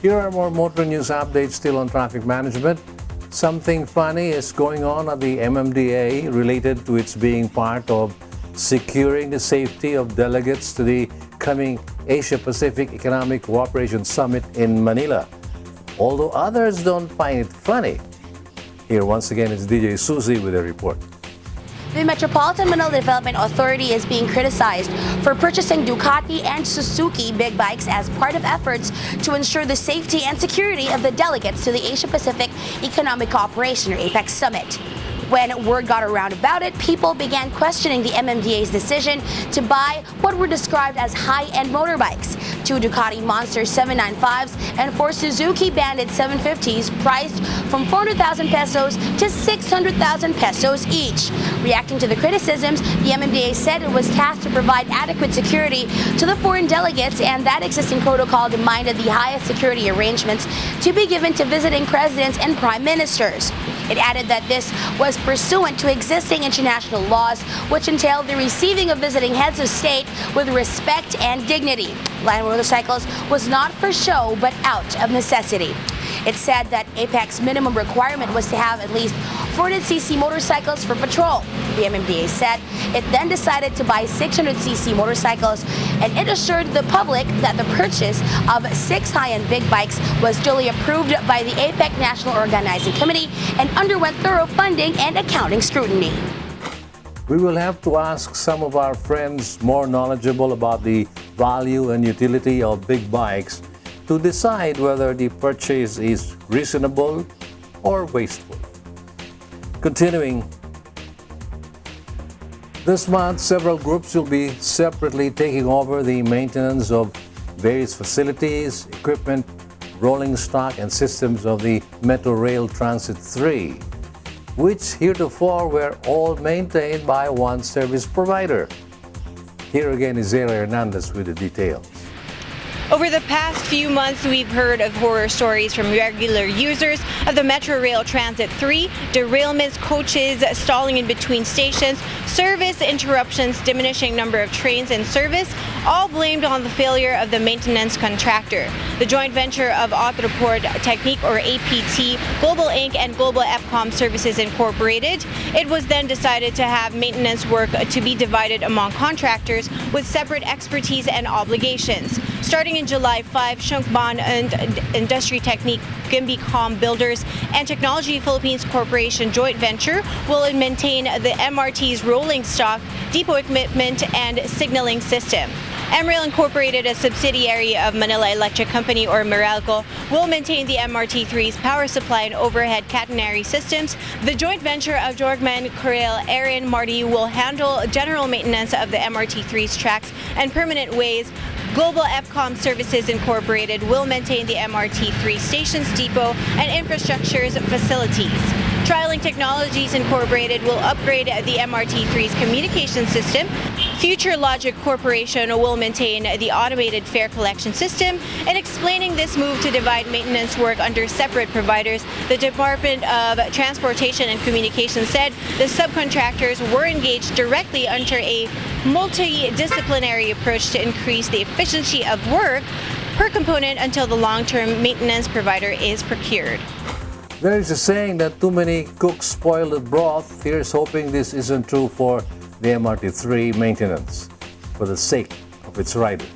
Here are more motor news updates still on traffic management. Something funny is going on at the MMDA related to its being part of securing the safety of delegates to the coming Asia-Pacific Economic Cooperation Summit in Manila. Although others don't find it funny. Here once again is DJ Susie with a report. The Metropolitan Manila Development Authority is being criticized for purchasing Ducati and Suzuki big bikes as part of efforts to ensure the safety and security of the delegates to the Asia-Pacific Economic Cooperation or APEC Summit. When word got around about it, people began questioning the MMDA's decision to buy what were described as high-end motorbikes. 2 Ducati Monster 795s and 4 Suzuki Bandit 750s priced from 400,000 pesos to 600,000 pesos each. Reacting to the criticisms, the MMDA said it was tasked to provide adequate security to the foreign delegates, and that existing protocol demanded the highest security arrangements to be given to visiting presidents and prime ministers. It added that this was pursuant to existing international laws, which entailed the receiving of visiting heads of state with respect and dignity. Land motorcycles was not for show, but out of necessity. It said that APEC's minimum requirement was to have at least 400cc motorcycles for patrol. The MMDA said it then decided to buy 600cc motorcycles, and it assured the public that the purchase of 6 high-end big bikes was duly approved by the APEC National Organizing Committee and underwent thorough funding and accounting scrutiny. We will have to ask some of our friends more knowledgeable about the value and utility of big bikes to decide whether the purchase is reasonable or wasteful. Continuing, this month several groups will be separately taking over the maintenance of various facilities, equipment, rolling stock and systems of the Metro Rail Transit 3, which heretofore were all maintained by one service provider. Here again is Zara Hernandez with the details. Over the past few months, we've heard of horror stories from regular users of the Metro Rail Transit 3, derailments, coaches stalling in between stations, service interruptions, diminishing number of trains in service, all blamed on the failure of the maintenance contractor. The joint venture of Autoport Technique, or APT, Global Inc. and Global EPCOM Services Incorporated. It was then decided to have maintenance work to be divided among contractors with separate expertise and obligations. Starting in July 5, Shunkban and Industry Technique, Gimbicom Builders, and Technology Philippines Corporation joint venture will maintain the MRT's rolling stock, depot equipment, and signaling system. MRail Incorporated, a subsidiary of Manila Electric Company, or Meralco, will maintain the MRT3's power supply and overhead catenary systems. The joint venture of Jorgman, Corel, Aaron, Marty will handle general maintenance of the MRT3's tracks and permanent ways. Global EPCOM Services Incorporated will maintain the MRT3 stations, depot, and infrastructure's facilities. Trialing Technologies Incorporated will upgrade the MRT3's communication system. Future Logic Corporation will maintain the automated fare collection system. And explaining this move to divide maintenance work under separate providers, the Department of Transportation and Communications said the subcontractors were engaged directly under a multidisciplinary approach to increase the efficiency of work per component until the long-term maintenance provider is procured. There is a saying that too many cooks spoil the broth. Here's hoping this isn't true for the MRT3 maintenance, for the sake of its riders.